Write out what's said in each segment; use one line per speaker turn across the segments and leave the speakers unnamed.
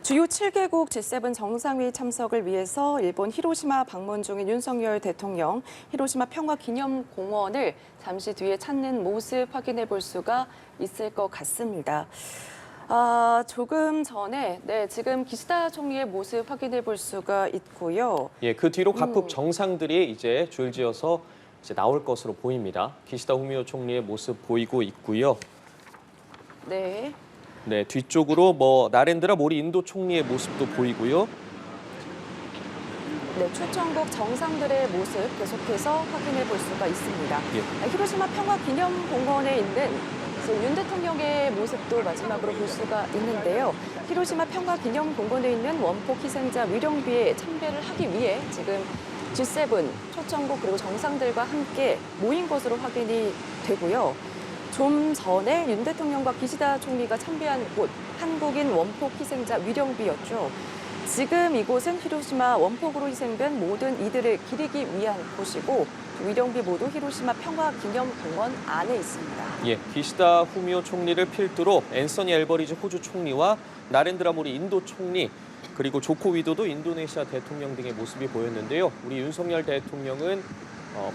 주요 7개국 G7 정상회의 참석을 위해서 일본 히로시마 방문 중인 윤석열 대통령, 히로시마 평화기념공원을 잠시 뒤에 찾는 모습 확인해 볼 수가 있을 것 같습니다. 조금 전에 지금 기시다 총리의 모습 확인해 볼 수가 있고요.
예, 그 뒤로 각국 정상들이 이제 줄지어서 나올 것으로 보입니다. 기시다 후미오 총리의 모습 보이고 있고요.
네.
네, 뒤쪽으로 나렌드라 모리 인도 총리의 모습도 보이고요.
네, 초청국 정상들의 모습 계속해서 확인해 볼 수가 있습니다.
예.
히로시마 평화기념공원에 있는 윤 대통령의 모습도 마지막으로 볼 수가 있는데요. 히로시마 평화기념공원에 있는 원폭 희생자 위령비에 참배를 하기 위해 지금 G7 초청국 그리고 정상들과 함께 모인 것으로 확인이 되고요. 좀 전에 윤 대통령과 기시다 총리가 참배한 곳, 한국인 원폭 희생자 위령비였죠. 지금 이곳은 히로시마 원폭으로 희생된 모든 이들을 기리기 위한 곳이고 위령비 모두 히로시마 평화기념공원 안에 있습니다.
예, 기시다 후미오 총리를 필두로 앤서니 앨버리즈 호주 총리와 나렌드라 모리 인도 총리, 그리고 조코 위도도 인도네시아 대통령 등의 모습이 보였는데요. 우리 윤석열 대통령은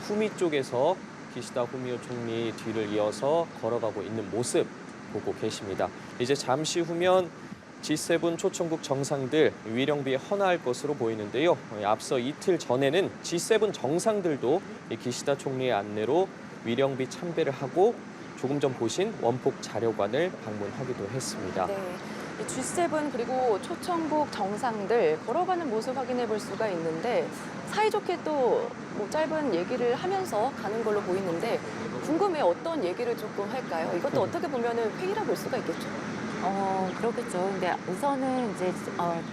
후미 쪽에서 기시다 후미오 총리 뒤를 이어서 걸어가고 있는 모습 보고 계십니다. 이제 잠시 후면 G7 초청국 정상들 위령비에 헌화할 것으로 보이는데요. 앞서 이틀 전에는 G7 정상들도 기시다 총리의 안내로 위령비 참배를 하고 조금 전 보신 원폭 자료관을 방문하기도 했습니다.
네. G7 그리고 초청국 정상들 걸어가는 모습 확인해 볼 수가 있는데 사이좋게 또 짧은 얘기를 하면서 가는 걸로 보이는데 궁금해요. 어떤 얘기를 조금 할까요? 이것도 어떻게 보면은 회의라 볼 수가 있겠죠.
그렇겠죠. 근데 우선은 이제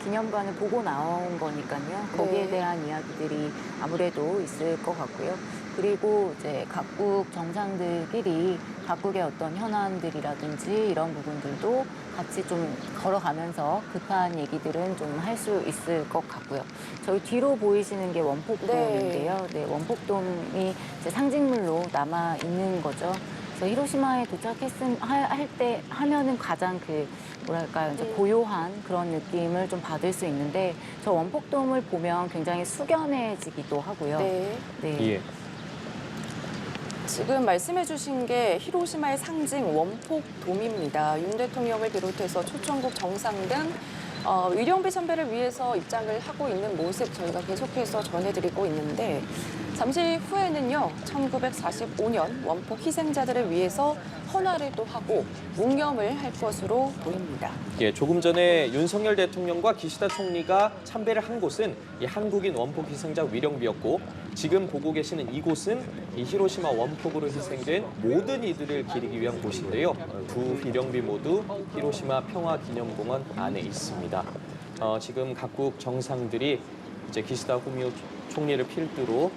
기념관을 보고 나온 거니까요. 거기에
네.
대한 이야기들이 아무래도 있을 것 같고요. 그리고 이제 각국 정상들끼리 각국의 어떤 현안들이라든지 이런 부분들도 같이 좀 걸어가면서 급한 얘기들은 좀 할 수 있을 것 같고요. 저희 뒤로 보이시는 게 원폭돔인데요. 네, 원폭돔이 이제 상징물로 남아 있는 거죠. 그래서 히로시마에 하면은 가장 이제 고요한 그런 느낌을 좀 받을 수 있는데 저 원폭돔을 보면 굉장히 숙연해지기도 하고요.
네.
네.
예.
지금 말씀해 주신 게 히로시마의 상징 원폭돔입니다. 윤 대통령을 비롯해서 초청국 정상 등 위령비 선배를 위해서 입장을 하고 있는 모습 저희가 계속해서 전해드리고 있는데 잠시 후에는요. 1945년 원폭 희생자들을 위해서 헌화를 또 하고 묵념을 할 것으로 보입니다.
예, 조금 전에 윤석열 대통령과 기시다 총리가 참배를 한 곳은 이 한국인 원폭 희생자 위령비였고 지금 보고 계시는 이곳은 이 히로시마 원폭으로 희생된 모든 이들을 기리기 위한 곳인데요. 두 위령비 모두 히로시마 평화기념공원 안에 있습니다. 지금 각국 정상들이 이제 기시다 후미오 총리를 필두로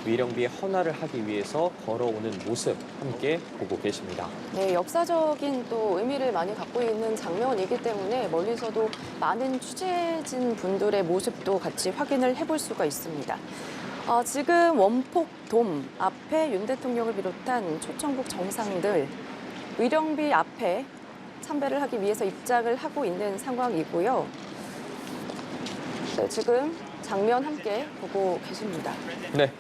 위령비에 헌화를 하기 위해서 걸어오는 모습 함께 보고 계십니다.
네, 역사적인 또 의미를 많이 갖고 있는 장면이기 때문에 멀리서도 많은 취재진 분들의 모습도 같이 확인을 해볼 수가 있습니다. 지금 원폭돔 앞에 윤 대통령을 비롯한 초청국 정상들 위령비 앞에 참배를 하기 위해서 입장을 하고 있는 상황이고요. 네, 지금 장면 함께 보고 계십니다.
네.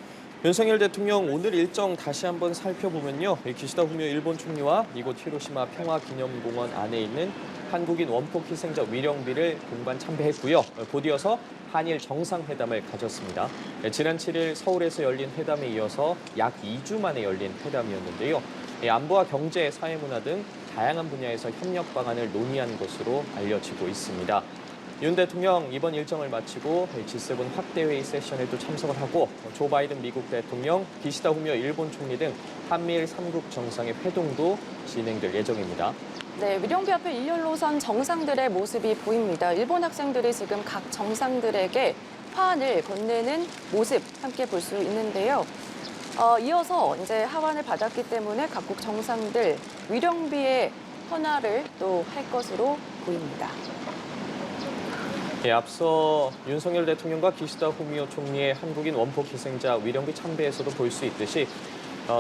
윤석열 대통령 오늘 일정 다시 한번 살펴보면요. 기시다 후미오 일본 총리와 이곳 히로시마 평화기념공원 안에 있는 한국인 원폭 희생자 위령비를 공관 참배했고요. 곧이어서 한일 정상회담을 가졌습니다. 지난 7일 서울에서 열린 회담에 이어서 약 2주 만에 열린 회담이었는데요. 안보와 경제, 사회문화 등 다양한 분야에서 협력 방안을 논의한 것으로 알려지고 있습니다. 윤 대통령 이번 일정을 마치고 G7 확대회의 세션에 또 참석을 하고 조 바이든 미국 대통령, 기시다 후미오 일본 총리 등 한미일 3국 정상의 회동도 진행될 예정입니다.
네, 위령비 앞에 일렬로 선 정상들의 모습이 보입니다. 일본 학생들이 지금 각 정상들에게 화환을 건네는 모습 함께 볼 수 있는데요. 이어서 이제 하환을 받았기 때문에 각국 정상들 위령비의 헌화를 또 할 것으로 보입니다.
예, 앞서 윤석열 대통령과 기시다 후미오 총리의 한국인 원폭 희생자 위령비 참배에서도 볼 수 있듯이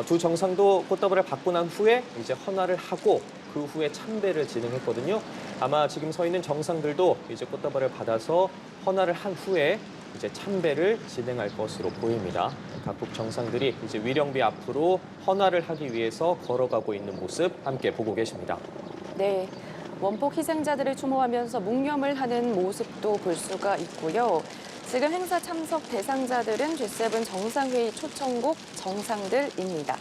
두 정상도 꽃다발을 받고 난 후에 이제 헌화를 하고 그 후에 참배를 진행했거든요. 아마 지금 서 있는 정상들도 이제 꽃다발을 받아서 헌화를 한 후에 이제 참배를 진행할 것으로 보입니다. 각국 정상들이 이제 위령비 앞으로 헌화를 하기 위해서 걸어가고 있는 모습 함께 보고 계십니다.
네, 원폭 희생자들을 추모하면서 묵념을 하는 모습도 볼 수가 있고요. 지금 행사 참석 대상자들은 G7 정상회의 초청국 정상들입니다.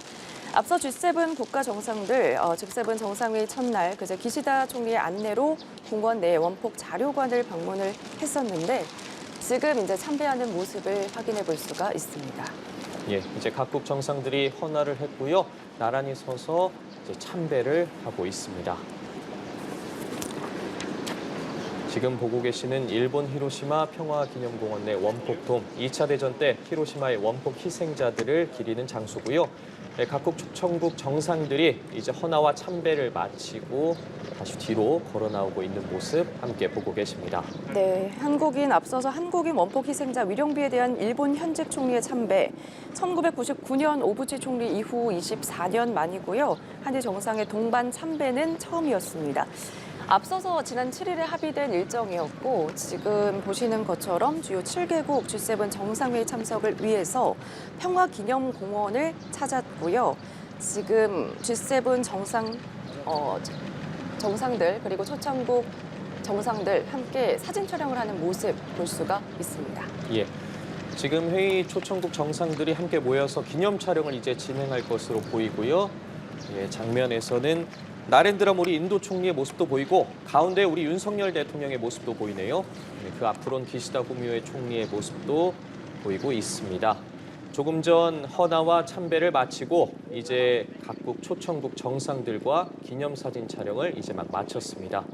앞서 G7 국가 정상들, G7 정상회의 첫날 그제 기시다 총리의 안내로 공원 내 원폭 자료관을 방문을 했었는데 지금 이제 참배하는 모습을 확인해 볼 수가 있습니다.
예, 이제 각국 정상들이 헌화를 했고요. 나란히 서서 이제 참배를 하고 있습니다. 지금 보고 계시는 일본 히로시마 평화기념공원 내 원폭돔, 2차 대전 때 히로시마의 원폭 희생자들을 기리는 장소고요. 네, 각국 초청국 정상들이 이제 헌화와 참배를 마치고 다시 뒤로 걸어 나오고 있는 모습 함께 보고 계십니다.
네, 한국인 앞서서 한국인 원폭 희생자 위령비에 대한 일본 현직 총리의 참배, 1999년 오부치 총리 이후 24년 만이고요. 한일 정상의 동반 참배는 처음이었습니다. 앞서서 지난 7일에 합의된 일정이었고 지금 보시는 것처럼 주요 7개국 G7 정상회의 참석을 위해서 평화기념공원을 찾았고요. 지금 G7 정상들 그리고 초청국 정상들 함께 사진 촬영을 하는 모습 볼 수가 있습니다.
예. 지금 회의 초청국 정상들이 함께 모여서 기념 촬영을 이제 진행할 것으로 보이고요. 예, 장면에서는 나렌드라 모리 인도 총리의 모습도 보이고 가운데 우리 윤석열 대통령의 모습도 보이네요. 네, 그 앞으로는 기시다 후미오 총리의 모습도 보이고 있습니다. 조금 전 헌화와 참배를 마치고 이제 각국 초청국 정상들과 기념사진 촬영을 이제 막 마쳤습니다.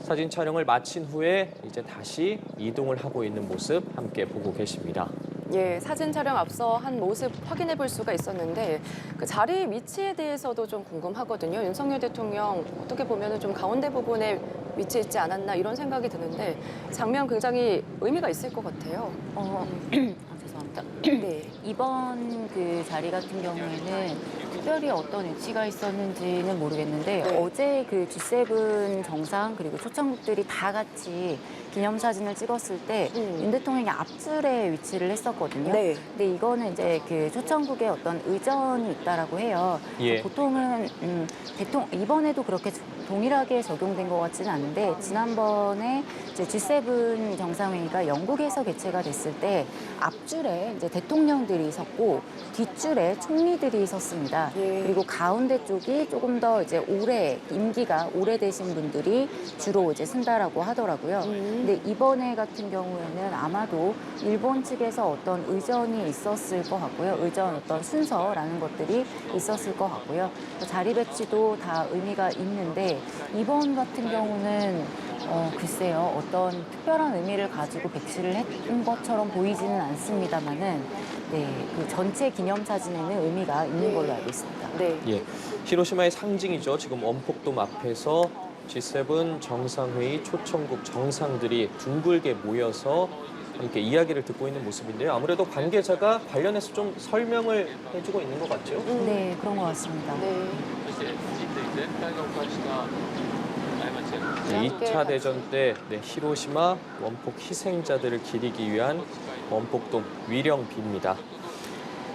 사진 촬영을 마친 후에 이제 다시 이동을 하고 있는 모습 함께 보고 계십니다.
예, 사진 촬영 앞서 한 모습 확인해 볼 수가 있었는데 그 자리 위치에 대해서도 좀 궁금하거든요. 윤석열 대통령 어떻게 보면 좀 가운데 부분에 위치해 있지 않았나 이런 생각이 드는데 장면 굉장히 의미가 있을 것 같아요.
죄송합니다.
네.
이번 그 자리 같은 경우에는 특별히 어떤 의치가 있었는지는 모르겠는데
네.
어제 그 G7 정상 그리고 초청국들이 다 같이 기념사진을 찍었을 때 윤 대통령이 앞줄에 위치를 했었거든요.
네.
근데 이거는 이제 그 초청국에 어떤 의전이 있다라고 해요.
예.
보통은 이번에도 그렇게 동일하게 적용된 것 같지는 않은데 지난번에 이제 G7 정상회의가 영국에서 개최가 됐을 때 앞줄에 이제 대통령들이 섰고 뒷줄에 총리들이 섰습니다.
예.
그리고 가운데 쪽이 조금 더 이제 임기가 오래되신 분들이 주로 이제 쓴다라고 하더라고요. 근데 이번에 같은 경우에는 아마도 일본 측에서 어떤 의전이 있었을 것 같고요. 의전 어떤 순서라는 것들이 있었을 것 같고요. 자리 배치도 다 의미가 있는데 이번 같은 경우는 글쎄요. 어떤 특별한 의미를 가지고 배치를 했던 것처럼 보이지는 않습니다만은 네, 그 전체 기념사진에는 의미가 있는 걸로 알고 있습니다.
네.
예, 히로시마의 상징이죠. 지금 원폭돔 앞에서 G7 정상회의 초청국 정상들이 둥글게 모여서 이렇게 이야기를 듣고 있는 모습인데요. 아무래도 관계자가 관련해서 좀 설명을 해주고 있는 것 같죠?
네, 그런 것 같습니다.
네.
네, 2차 대전 때 히로시마 원폭 희생자들을 기리기 위한 원폭돔 위령비입니다.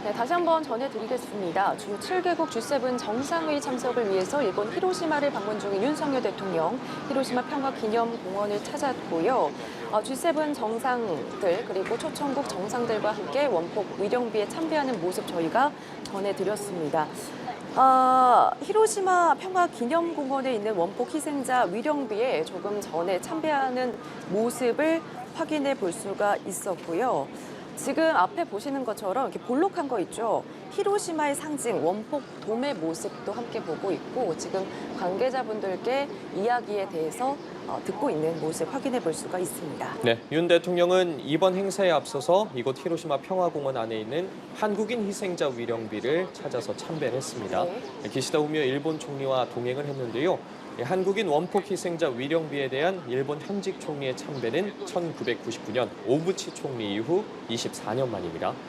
네, 다시 한번 전해드리겠습니다. 주 7개국 G7 정상회의 참석을 위해서 일본 히로시마를 방문 중인 윤석열 대통령, 히로시마 평화기념공원을 찾았고요. G7 정상들 그리고 초청국 정상들과 함께 원폭 위령비에 참배하는 모습 저희가 전해드렸습니다. 히로시마 평화기념공원에 있는 원폭 희생자 위령비에 조금 전에 참배하는 모습을 확인해 볼 수가 있었고요. 지금 앞에 보시는 것처럼 이렇게 볼록한 거 있죠. 히로시마의 상징 원폭 돔의 모습도 함께 보고 있고 지금 관계자분들께 이야기에 대해서 듣고 있는 모습 확인해 볼 수가 있습니다.
네, 윤 대통령은 이번 행사에 앞서서 이곳 히로시마 평화공원 안에 있는 한국인 희생자 위령비를 찾아서 참배를 했습니다.
네.
기시다 후미오 일본 총리와 동행을 했는데요. 한국인 원폭 희생자 위령비에 대한 일본 현직 총리의 참배는 1999년 오부치 총리 이후 24년 만입니다.